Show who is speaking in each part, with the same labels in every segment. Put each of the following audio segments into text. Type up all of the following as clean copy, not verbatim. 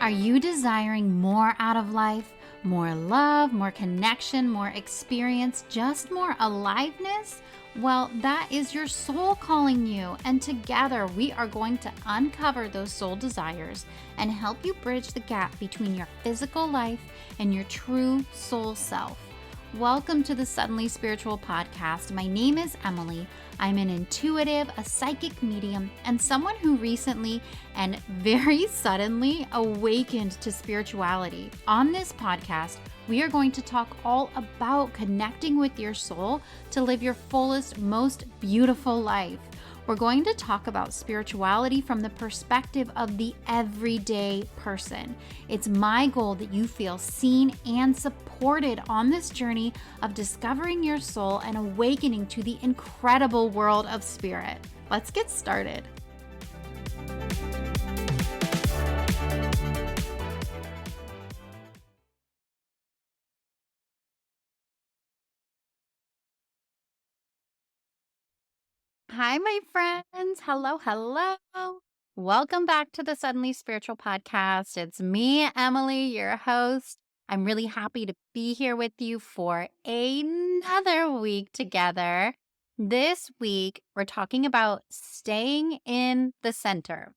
Speaker 1: Are you desiring more out of life? More love, more connection, more experience, just more aliveness? Well, that is your soul calling you. And together we are going to uncover those soul desires and help you bridge the gap between your physical life and your true soul self. Welcome to the Suddenly Spiritual podcast. My name is Emilee. I'm an intuitive, a psychic medium, and someone who recently and very suddenly awakened to spirituality. On this podcast, we are going to talk all about connecting with your soul to live your fullest, most beautiful life. We're going to talk about spirituality from the perspective of the everyday person. It's my goal that you feel seen and supported on this journey of discovering your soul and awakening to the incredible world of spirit. Let's get started. Hi, my friends. Hello. Welcome back to the Suddenly Spiritual podcast. It's me, Emilee, your host. I'm really happy to be here with you for another week together. This week, we're talking about staying in the center.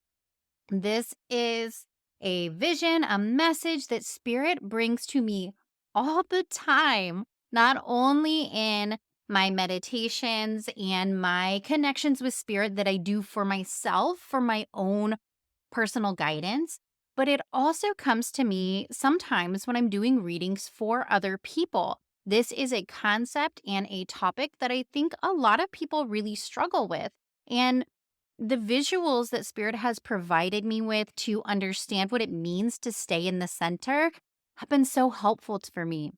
Speaker 1: This is a vision, a message that Spirit brings to me all the time, not only in my meditations and my connections with Spirit that I do for myself, for my own personal guidance, but it also comes to me sometimes when I'm doing readings for other people. This is a concept and a topic that I think a lot of people really struggle with. And the visuals that Spirit has provided me with to understand what it means to stay in the center have been so helpful for me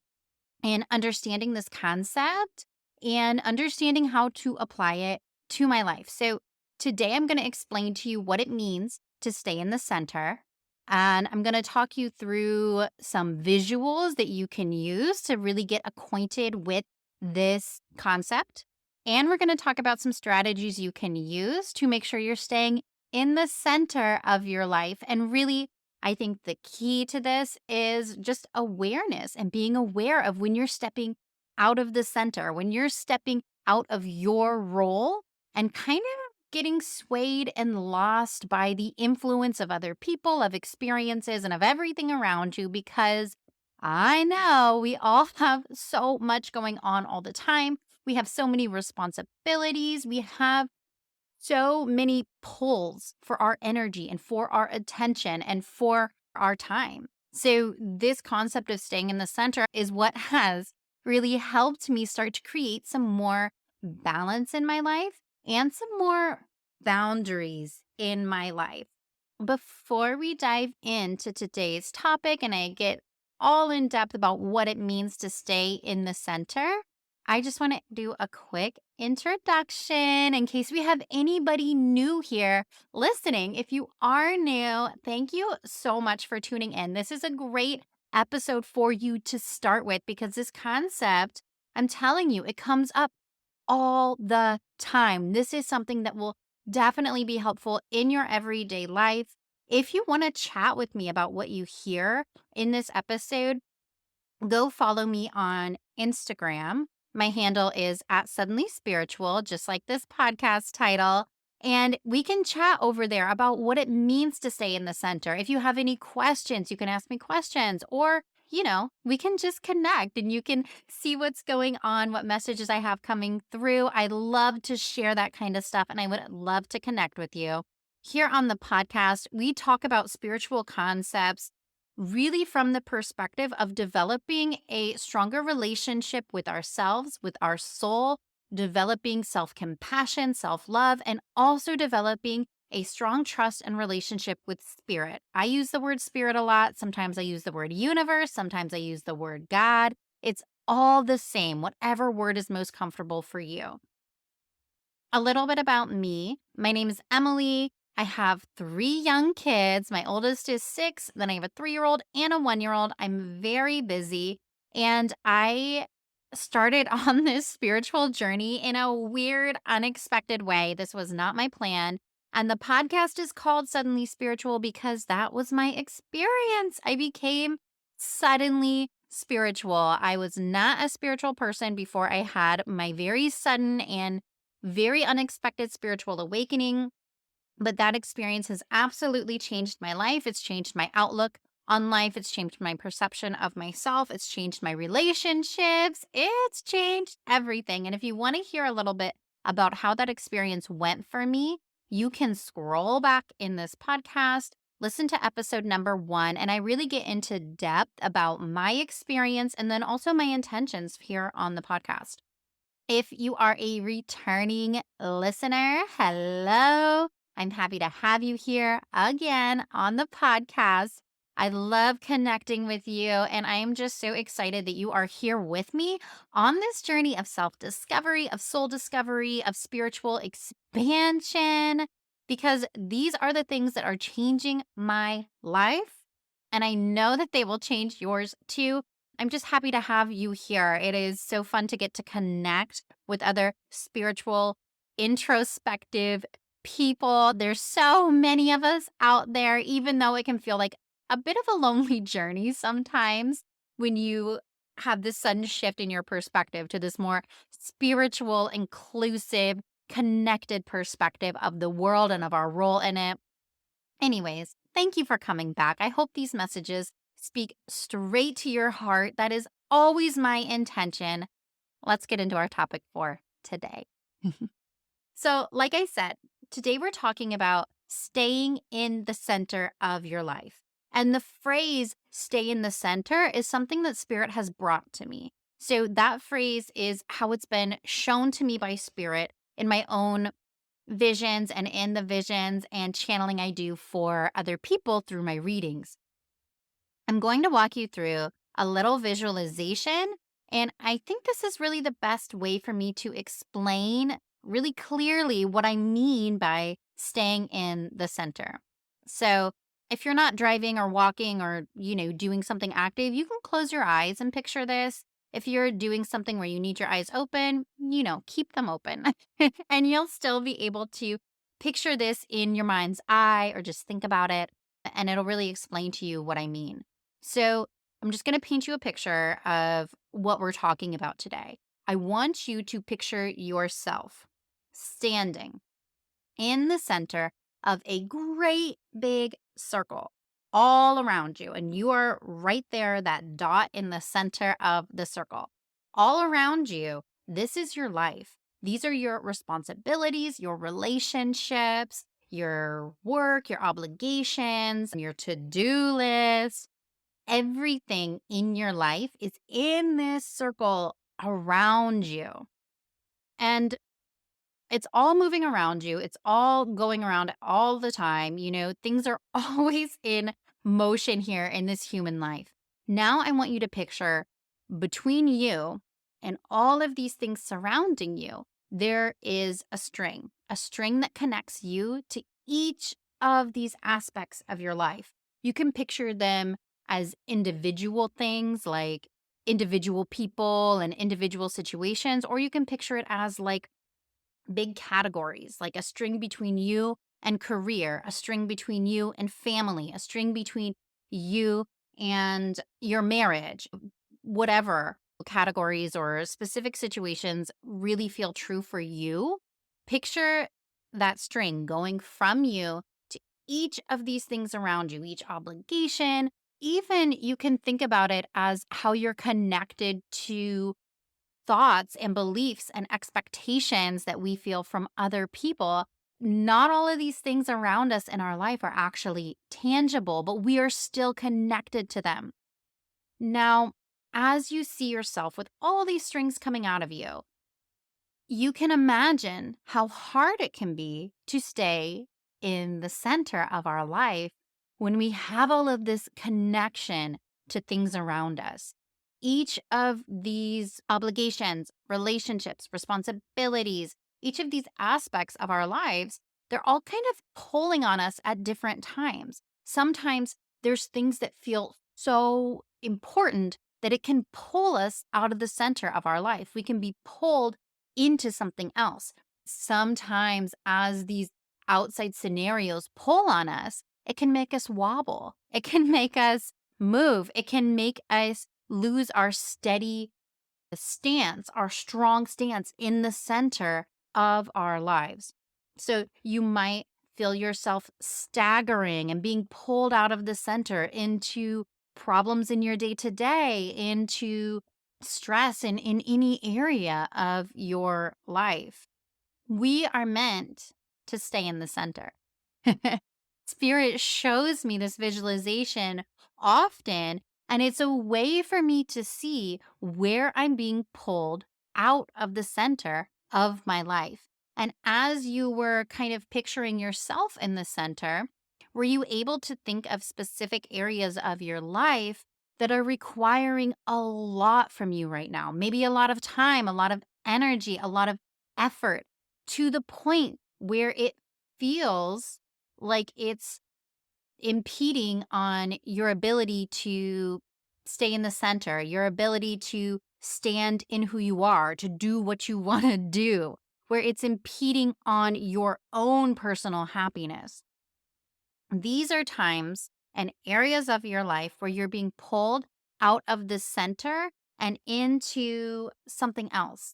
Speaker 1: in understanding this concept and understanding how to apply it to my life. So, today I'm going to explain to you what it means to stay in the center. And I'm going to talk you through some visuals that you can use to really get acquainted with this concept. And we're going to talk about some strategies you can use to make sure you're staying in the center of your life. And really, I think the key to this is just awareness and being aware of when you're stepping out of the center, when you're stepping out of your role and kind of getting swayed and lost by the influence of other people, of experiences, and of everything around you, because I know we all have so much going on all the time. We have so many responsibilities. We have so many pulls for our energy and for our attention and for our time. So, this concept of staying in the center is what has really helped me start to create some more balance in my life and some more boundaries in my life. Before we dive into today's topic and I get all in depth about what it means to stay in the center, I just want to do a quick introduction in case we have anybody new here listening. If you are new, thank you so much for tuning in. This is a great episode for you to start with because this concept, I'm telling you, it comes up all the time. This is something that will definitely be helpful in your everyday life. If you want to chat with me about what you hear in this episode, go follow me on Instagram. My handle is at Suddenly Spiritual, just like this podcast title. And we can chat over there about what it means to stay in the center. If you have any questions, you can ask me questions, or, we can just connect and you can see what's going on, what messages I have coming through. I love to share that kind of stuff and I would love to connect with you. Here on the podcast, we talk about spiritual concepts really from the perspective of developing a stronger relationship with ourselves, with our soul, developing self compassion, self love, and also developing a strong trust and relationship with spirit. I use the word spirit a lot. Sometimes I use the word universe. Sometimes I use the word God. It's all the same, whatever word is most comfortable for you. A little bit about me. My name is Emilee. I have 3 young kids. My oldest is 6. Then I have a 3-year-old and a 1-year-old. I'm very busy. And I started on this spiritual journey in a weird, unexpected way. This was not my plan. And the podcast is called Suddenly Spiritual because that was my experience. I became suddenly spiritual. I was not a spiritual person before I had my very sudden and very unexpected spiritual awakening. But that experience has absolutely changed my life. It's changed my outlook on life. It's changed my perception of myself. It's changed my relationships. It's changed everything. And if you want to hear a little bit about how that experience went for me, you can scroll back in this podcast, listen to episode number 1, and I really get into depth about my experience and then also my intentions here on the podcast. If you are a returning listener, hello. I'm happy to have you here again on the podcast. I love connecting with you, and I am just so excited that you are here with me on this journey of self discovery, of soul discovery, of spiritual expansion, because these are the things that are changing my life. And I know that they will change yours too. I'm just happy to have you here. It is so fun to get to connect with other spiritual, introspective people. There's so many of us out there, even though it can feel like a bit of a lonely journey sometimes when you have this sudden shift in your perspective to this more spiritual, inclusive, connected perspective of the world and of our role in it. Anyways, thank you for coming back. I hope these messages speak straight to your heart. That is always my intention. Let's get into our topic for today. So, like I said, today we're talking about staying in the center of your life. And the phrase stay in the center is something that Spirit has brought to me. So, that phrase is how it's been shown to me by Spirit in my own visions and in the visions and channeling I do for other people through my readings. I'm going to walk you through a little visualization, and I think this is really the best way for me to explain really clearly what I mean by staying in the center. So, if you're not driving or walking or, doing something active, you can close your eyes and picture this. If you're doing something where you need your eyes open, keep them open and you'll still be able to picture this in your mind's eye or just think about it, and it'll really explain to you what I mean. So, I'm just going to paint you a picture of what we're talking about today. I want you to picture yourself standing in the center of a great big circle all around you. And you are right there, that dot in the center of the circle. All around you, this is your life. These are your responsibilities, your relationships, your work, your obligations, your to do list. Everything in your life is in this circle around you. And it's all moving around you. It's all going around all the time. Things are always in motion here in this human life. Now, I want you to picture between you and all of these things surrounding you, there is a string that connects you to each of these aspects of your life. You can picture them as individual things like individual people and individual situations, or you can picture it as like big categories, like a string between you and career, a string between you and family, a string between you and your marriage, whatever categories or specific situations really feel true for you. Picture that string going from you to each of these things around you, each obligation. Even you can think about it as how you're connected to thoughts and beliefs and expectations that we feel from other people. Not all of these things around us in our life are actually tangible, but we are still connected to them. Now, as you see yourself with all these strings coming out of you, you can imagine how hard it can be to stay in the center of our life when we have all of this connection to things around us. Each of these obligations, relationships, responsibilities, each of these aspects of our lives, they're all kind of pulling on us at different times. Sometimes there's things that feel so important that it can pull us out of the center of our life. We can be pulled into something else. Sometimes, as these outside scenarios pull on us, it can make us wobble. It can make us move. It can make us lose our steady stance, our strong stance in the center of our lives. So you might feel yourself staggering and being pulled out of the center into problems in your day to day, into stress in any area of your life. We are meant to stay in the center. Spirit shows me this visualization often, and it's a way for me to see where I'm being pulled out of the center of my life. And as you were kind of picturing yourself in the center, were you able to think of specific areas of your life that are requiring a lot from you right now? Maybe a lot of time, a lot of energy, a lot of effort, to the point where it feels like it's impeding on your ability to stay in the center, your ability to stand in who you are, to do what you want to do, where it's impeding on your own personal happiness. These are times and areas of your life where you're being pulled out of the center and into something else.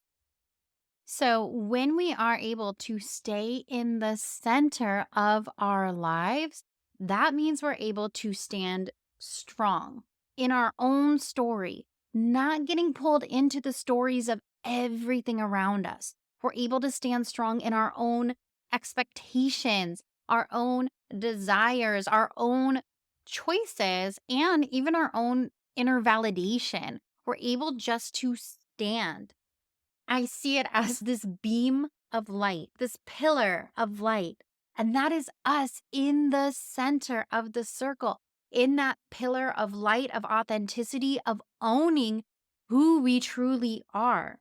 Speaker 1: So, when we are able to stay in the center of our lives, that means we're able to stand strong in our own story, not getting pulled into the stories of everything around us. We're able to stand strong in our own expectations, our own desires, our own choices, and even our own inner validation. We're able just to stand. I see it as this beam of light, this pillar of light. And that is us in the center of the circle, in that pillar of light, of authenticity, of owning who we truly are.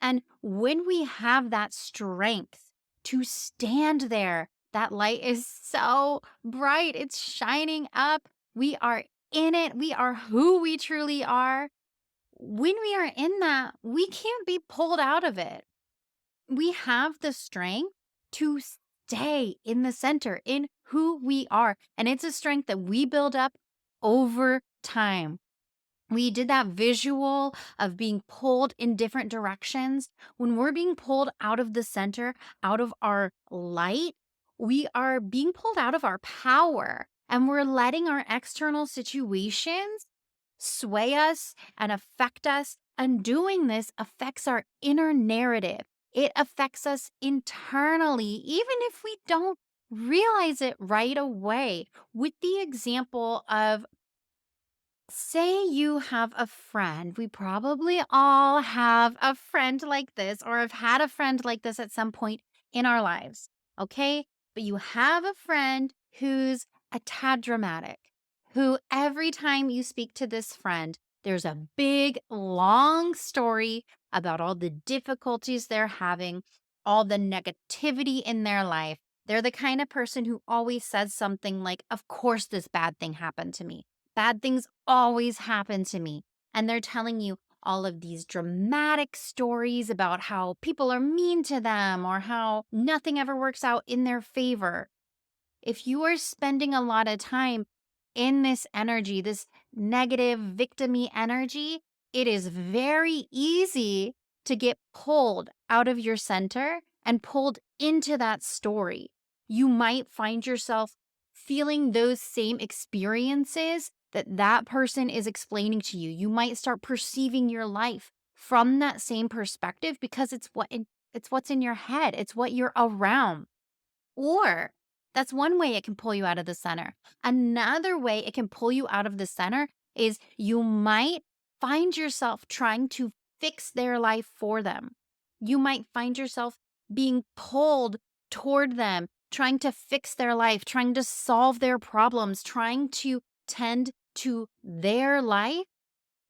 Speaker 1: And when we have that strength to stand there, that light is so bright, it's shining up. We are in it, we are who we truly are. When we are in that, we can't be pulled out of it. We have the strength to stay in the center, in who we are. And it's a strength that we build up over time. We did that visual of being pulled in different directions. When we're being pulled out of the center, out of our light, we are being pulled out of our power, and we're letting our external situations sway us and affect us. And doing this affects our inner narrative. It affects us internally, even if we don't realize it right away. With the example of, say you have a friend. We probably all have a friend like this or have had a friend like this at some point in our lives. Okay. But you have a friend who's a tad dramatic, who every time you speak to this friend, there's a big, long story about all the difficulties they're having, all the negativity in their life. They're the kind of person who always says something like, "Of course, this bad thing happened to me. Bad things always happen to me." And they're telling you all of these dramatic stories about how people are mean to them or how nothing ever works out in their favor. If you are spending a lot of time in this energy, this negative, victim-y energy, it is very easy to get pulled out of your center and pulled into that story. You might find yourself feeling those same experiences that that person is explaining to you. You might start perceiving your life from that same perspective because it's what's in your head. It's what you're around. Or that's one way it can pull you out of the center. Another way it can pull you out of the center is you might find yourself trying to fix their life for them. You might find yourself being pulled toward them, trying to fix their life, trying to solve their problems, trying to tend to their life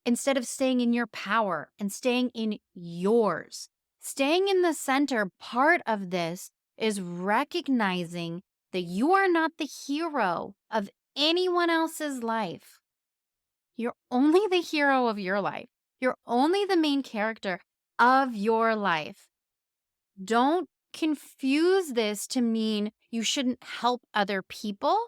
Speaker 1: instead of staying in your power and staying in yours. Staying in the center, part of this is recognizing that you are not the hero of anyone else's life. You're only the hero of your life. You're only the main character of your life. Don't confuse this to mean you shouldn't help other people.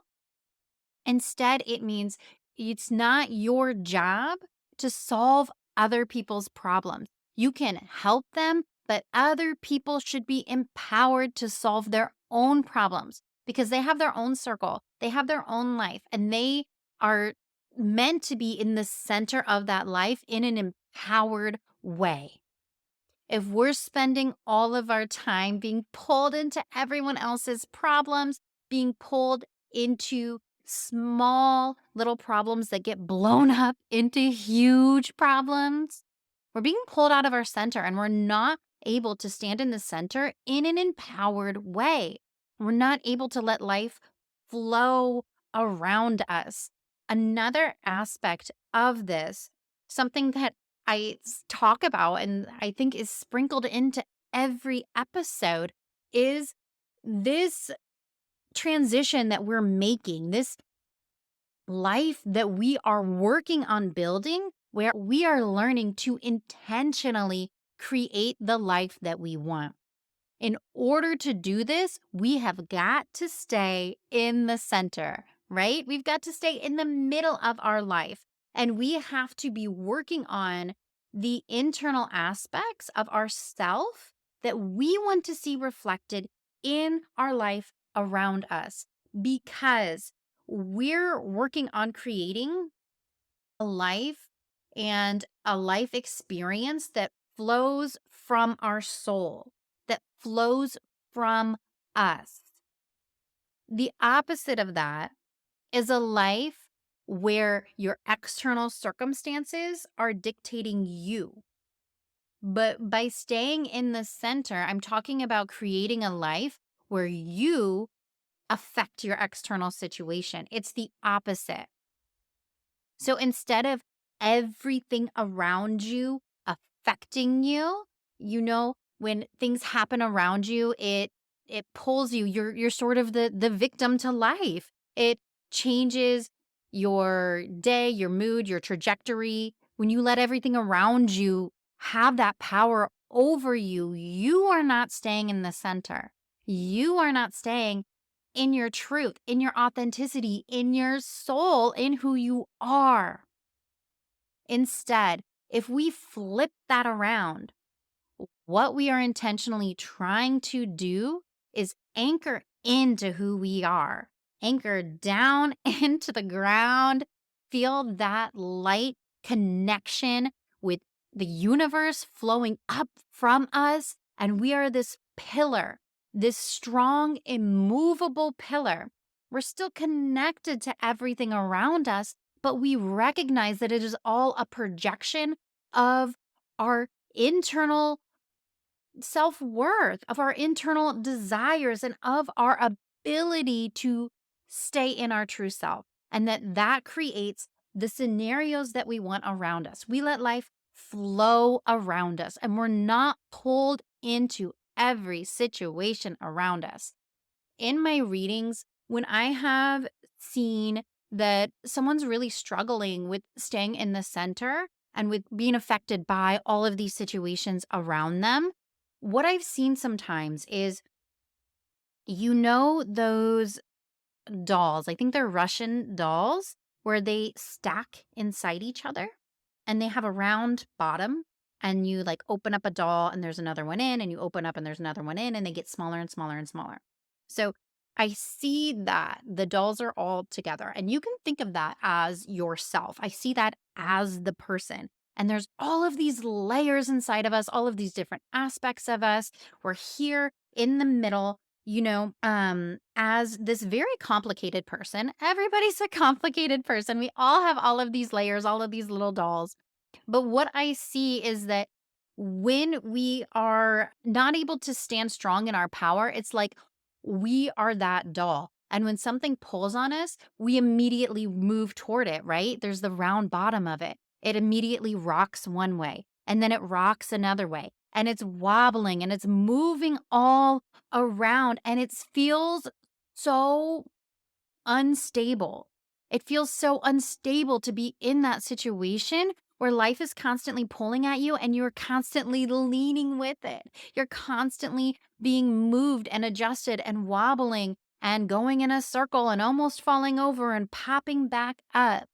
Speaker 1: Instead, it means it's not your job to solve other people's problems. You can help them, but other people should be empowered to solve their own problems because they have their own circle, they have their own life, and they are meant to be in the center of that life in an empowered way. If we're spending all of our time being pulled into everyone else's problems, being pulled into small little problems that get blown up into huge problems, we're being pulled out of our center and we're not able to stand in the center in an empowered way. We're not able to let life flow around us. Another aspect of this, something that talk about and I think is sprinkled into every episode, is this transition that we're making, this life that we are working on building, where we are learning to intentionally create the life that we want. In order to do this, we have got to stay in the center, right? We've got to stay in the middle of our life. And we have to be working on the internal aspects of ourself that we want to see reflected in our life around us because we're working on creating a life and a life experience that flows from our soul, that flows from us. The opposite of that is a life where your external circumstances are dictating you. But by staying in the center, I'm talking about creating a life where you affect your external situation. It's the opposite. So instead of everything around you affecting you, when things happen around you, it pulls you. You're sort of the victim to life. It changes your day, your mood, your trajectory. When you let everything around you have that power over you, you are not staying in the center. You are not staying in your truth, in your authenticity, in your soul, in who you are. Instead, if we flip that around, what we are intentionally trying to do is anchor into who we are, anchor down into the ground, feel that light connection with the universe flowing up from us. And we are this pillar, this strong, immovable pillar. We're still connected to everything around us, but we recognize that it is all a projection of our internal self worth, of our internal desires, and of our ability to stay in our true self. And that creates the scenarios that we want around us. We let life flow around us, and we're not pulled into every situation around us. In my readings, when I have seen that someone's really struggling with staying in the center and with being affected by all of these situations around them, what I've seen sometimes is, those dolls, I think they're Russian dolls, where they stack inside each other and they have a round bottom. And you like open up a doll and there's another one in, and you open up and there's another one in, and they get smaller and smaller and smaller. So I see that the dolls are all together, and you can think of that as yourself. I see that as the person. And there's all of these layers inside of us, all of these different aspects of us. We're here in the middle, as this very complicated person. Everybody's a complicated person. We all have all of these layers, all of these little dolls. But what I see is that when we are not able to stand strong in our power, it's like we are that doll. And when something pulls on us, we immediately move toward it, right? There's the round bottom of it. It immediately rocks one way and then it rocks another way. And it's wobbling and it's moving all around. And it feels so unstable. It feels so unstable to be in that situation where life is constantly pulling at you and you're constantly leaning with it. You're constantly being moved and adjusted and wobbling and going in a circle and almost falling over and popping back up.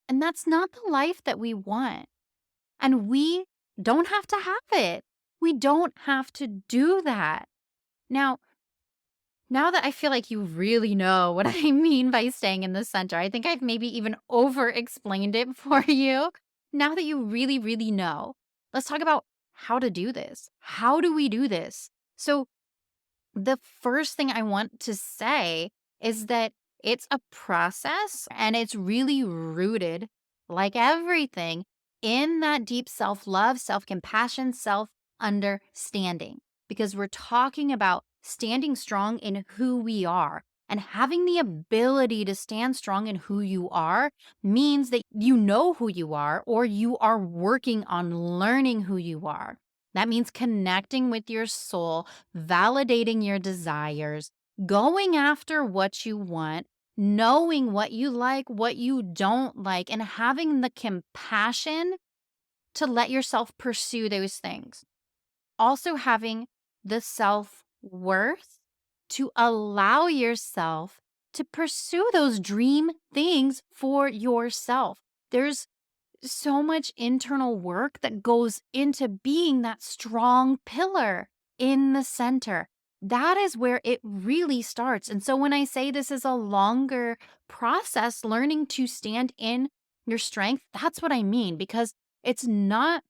Speaker 1: And that's not the life that we want. And we don't have to have it. We don't have to do that. Now, now that I feel like you really know what I mean by staying in the center, I think I've maybe even over explained it for you. Now that you really, really know, let's talk about how to do this. How do we do this? So, the first thing I want to say is that it's a process and it's really rooted, like everything, in that deep self love, self compassion, self understanding. Because we're talking about standing strong in who we are. And having the ability to stand strong in who you are means that you know who you are or you are working on learning who you are. That means connecting with your soul, validating your desires, going after what you want, knowing what you like, what you don't like, and having the compassion to let yourself pursue those things. Also, having the self worth to allow yourself to pursue those dream things for yourself. There's so much internal work that goes into being that strong pillar in the center. That is where it really starts. And so when I say this is a longer process, learning to stand in your strength, that's what I mean, because it's not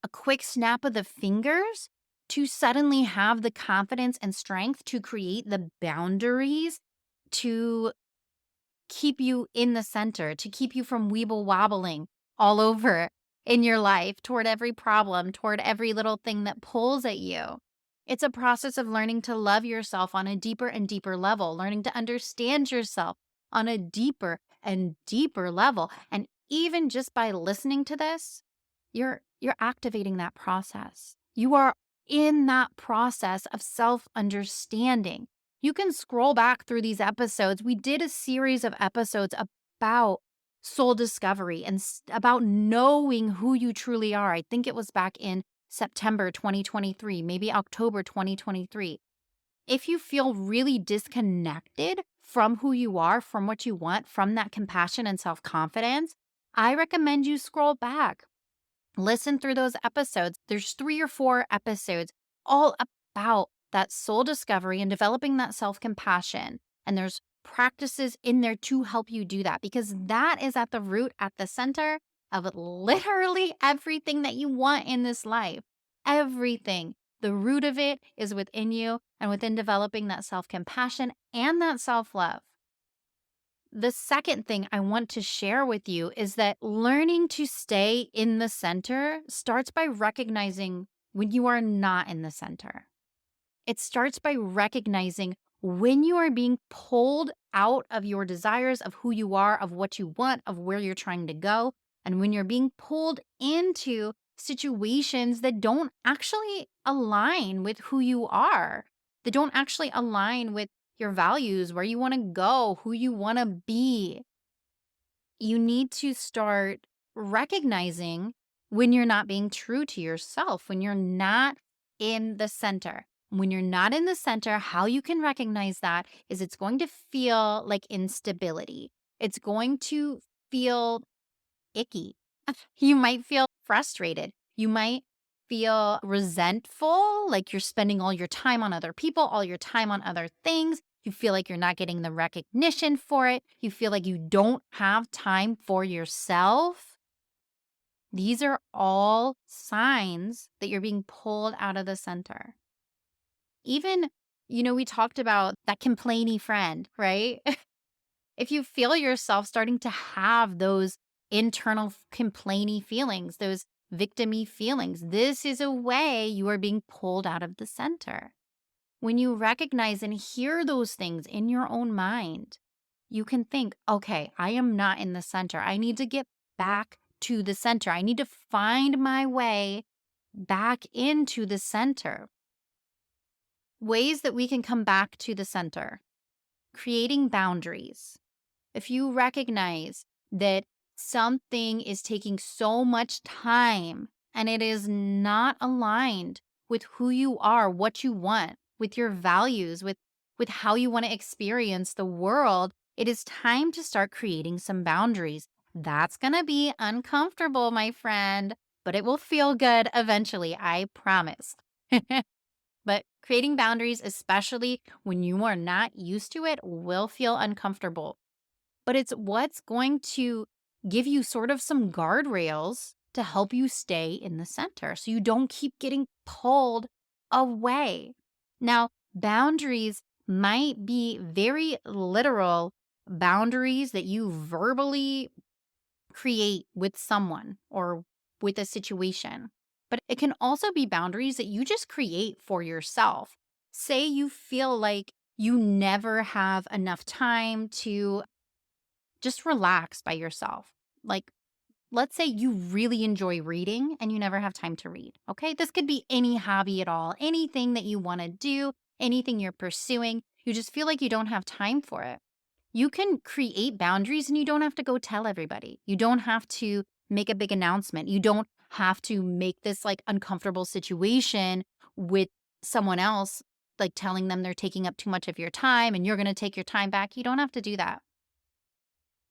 Speaker 1: a quick snap of the fingers to suddenly have the confidence and strength to create the boundaries to keep you in the center, to keep you from weeble wobbling all over in your life toward every problem, toward every little thing that pulls at you. It's a process of learning to love yourself on a deeper and deeper level, learning to understand yourself on a deeper and deeper level. And even just by listening to this, you're activating that process. You are in that process of self-understanding. You can scroll back through these episodes. We did a series of episodes about soul discovery and about knowing who you truly are. I think it was back in September 2023, maybe October 2023. If you feel really disconnected from who you are, from what you want, from that compassion and self confidence, I recommend you scroll back. Listen through those episodes. There's 3 or 4 episodes all about that soul discovery and developing that self-compassion. And there's practices in there to help you do that because that is at the root, at the center of literally everything that you want in this life. Everything. The root of it is within you and within developing that self-compassion and that self-love. The second thing I want to share with you is that learning to stay in the center starts by recognizing when you are not in the center. It starts by recognizing when you are being pulled out of your desires, of who you are, of what you want, of where you're trying to go, and when you're being pulled into situations that don't actually align with who you are, that don't actually align with your values, where you want to go, who you want to be. You need to start recognizing when you're not being true to yourself, when you're not in the center. When you're not in the center, how you can recognize that is it's going to feel like instability. It's going to feel icky. You might feel frustrated. You might feel resentful, like you're spending all your time on other people, all your time on other things. You feel like you're not getting the recognition for it. You feel like you don't have time for yourself. These are all signs that you're being pulled out of the center. Even, we talked about that complainy friend, right? If you feel yourself starting to have those internal complainy feelings, those victimy feelings, this is a way you are being pulled out of the center. When you recognize and hear those things in your own mind, you can think, okay, I am not in the center. I need to get back to the center. I need to find my way back into the center. Ways that we can come back to the center: creating boundaries. If you recognize that something is taking so much time and it is not aligned with who you are, what you want, with your values, with with how you want to experience the world, it is time to start creating some boundaries. That's going to be uncomfortable, my friend, but it will feel good eventually, I promise. But creating boundaries, especially when you are not used to it, will feel uncomfortable. But it's what's going to give you sort of some guardrails to help you stay in the center so you don't keep getting pulled away. Now, boundaries might be very literal boundaries that you verbally create with someone or with a situation. But it can also be boundaries that you just create for yourself. Say you feel like you never have enough time to just relax by yourself. Like, let's say you really enjoy reading and you never have time to read. Okay. This could be any hobby at all, anything that you want to do, anything you're pursuing. You just feel like you don't have time for it. You can create boundaries and you don't have to go tell everybody. You don't have to make a big announcement. You don't have to make this like uncomfortable situation with someone else, like telling them they're taking up too much of your time and you're going to take your time back. You don't have to do that.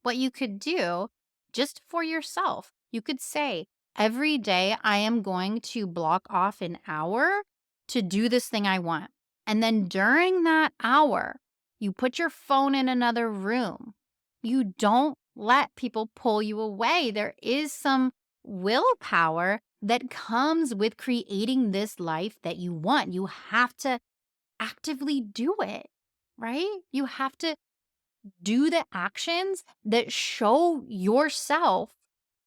Speaker 1: What you could do just for yourself, you could say, every day I am going to block off an hour to do this thing I want. And then during that hour, you put your phone in another room. You don't let people pull you away. There is some willpower that comes with creating this life that you want. You have to actively do it, right? You have to do the actions that show yourself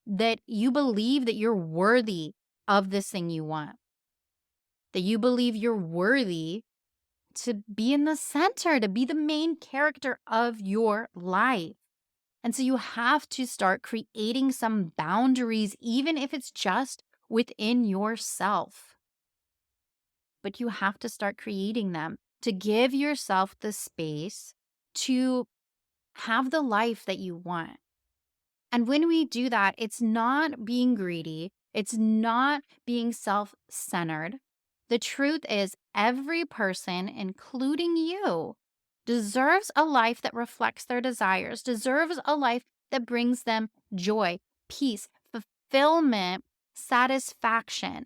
Speaker 1: that you believe that you're worthy of this thing you want, that you believe you're worthy to be in the center, to be the main character of your life. And so you have to start creating some boundaries, even if it's just within yourself. But you have to start creating them to give yourself the space to have the life that you want. And when we do that, it's not being greedy, it's not being self centered. The truth is, every person, including you, deserves a life that reflects their desires, deserves a life that brings them joy, peace, fulfillment, satisfaction.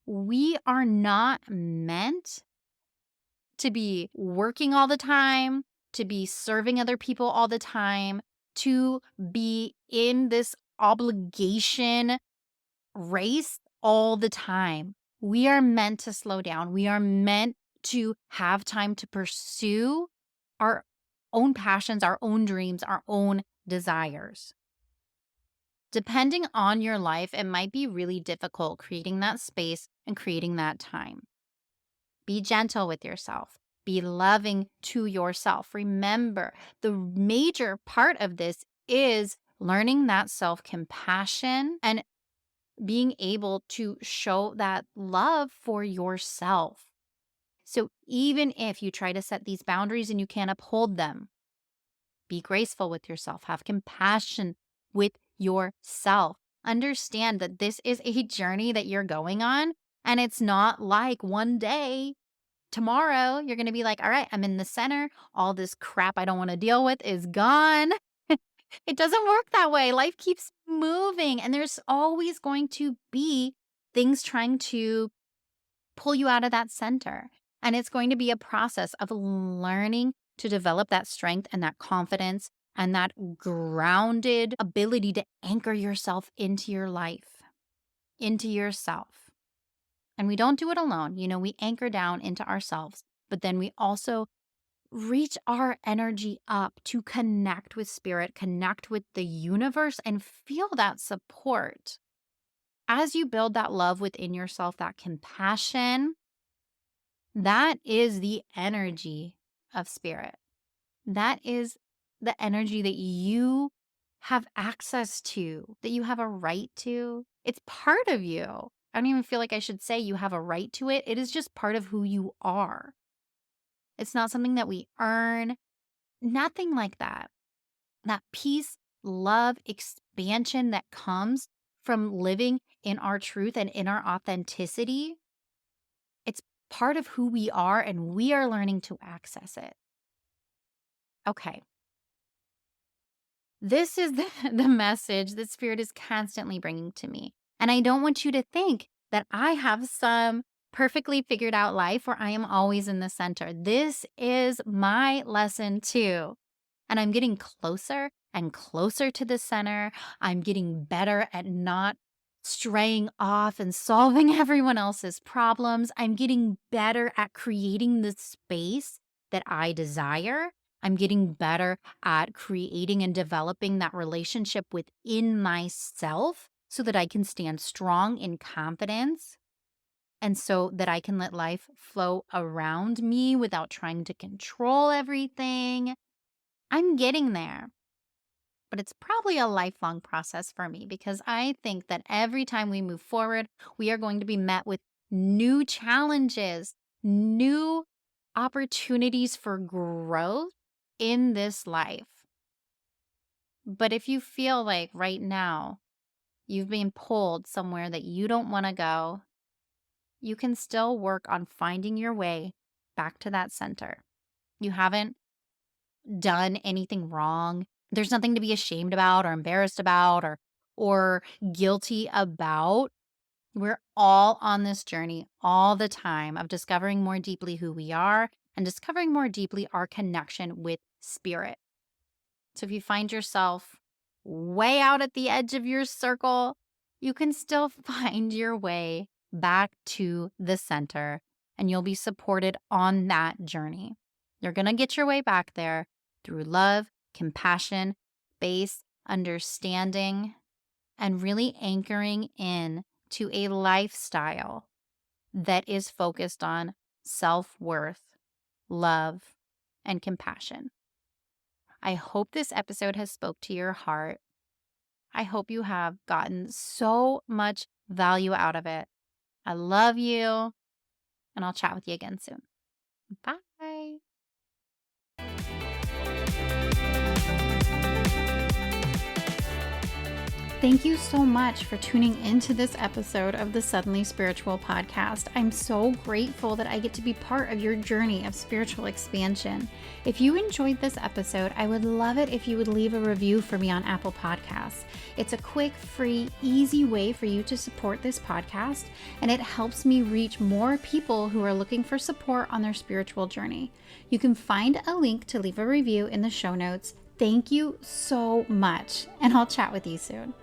Speaker 1: We are not meant to be working all the time, to be serving other people all the time, to be in this obligation race all the time. We are meant to slow down. We are meant to have time to pursue our own passions, our own dreams, our own desires. Depending on your life, it might be really difficult creating that space and creating that time. Be gentle with yourself. Be loving to yourself. Remember, the major part of this is learning that self compassion and being able to show that love for yourself. So, even if you try to set these boundaries and you can't uphold them, be graceful with yourself. Have compassion with yourself. Understand that this is a journey that you're going on, and it's not like one day tomorrow, you're going to be like, all right, I'm in the center. All this crap I don't want to deal with is gone. It doesn't work that way. Life keeps moving, and there's always going to be things trying to pull you out of that center. And it's going to be a process of learning to develop that strength and that confidence and that grounded ability to anchor yourself into your life, into yourself. And we don't do it alone. We anchor down into ourselves, but then we also reach our energy up to connect with spirit, connect with the universe, and feel that support. As you build that love within yourself, that compassion, that is the energy of spirit. That is the energy that you have access to, that you have a right to. It's part of you. I don't even feel like I should say you have a right to it. It is just part of who you are. It's not something that we earn, nothing like that. That peace, love, expansion that comes from living in our truth and in our authenticity, it's part of who we are, and we are learning to access it. Okay. This is the message that Spirit is constantly bringing to me. And I don't want you to think that I have some perfectly figured out life where I am always in the center. This is my lesson too. And I'm getting closer and closer to the center. I'm getting better at not straying off and solving everyone else's problems. I'm getting better at creating the space that I desire. I'm getting better at creating and developing that relationship within myself so that I can stand strong in confidence and so that I can let life flow around me without trying to control everything. I'm getting there, but it's probably a lifelong process for me because I think that every time we move forward, we are going to be met with new challenges, new opportunities for growth in this life. But if you feel like right now you've been pulled somewhere that you don't want to go, you can still work on finding your way back to that center. You haven't done anything wrong. There's nothing to be ashamed about or embarrassed about or guilty about. We're all on this journey all the time of discovering more deeply who we are and discovering more deeply our connection with spirit. So if you find yourself way out at the edge of your circle, you can still find your way back to the center and you'll be supported on that journey. You're going to get your way back there through love, compassion, space, understanding, and really anchoring in to a lifestyle that is focused on self-worth, love, and compassion. I hope this episode has spoke to your heart. I hope you have gotten so much value out of it. I love you, and I'll chat with you again soon. Bye. Thank you so much for tuning into this episode of the Suddenly Spiritual podcast. I'm so grateful that I get to be part of your journey of spiritual expansion. If you enjoyed this episode, I would love it if you would leave a review for me on Apple Podcasts. It's a quick, free, easy way for you to support this podcast, and it helps me reach more people who are looking for support on their spiritual journey. You can find a link to leave a review in the show notes. Thank you so much, and I'll chat with you soon.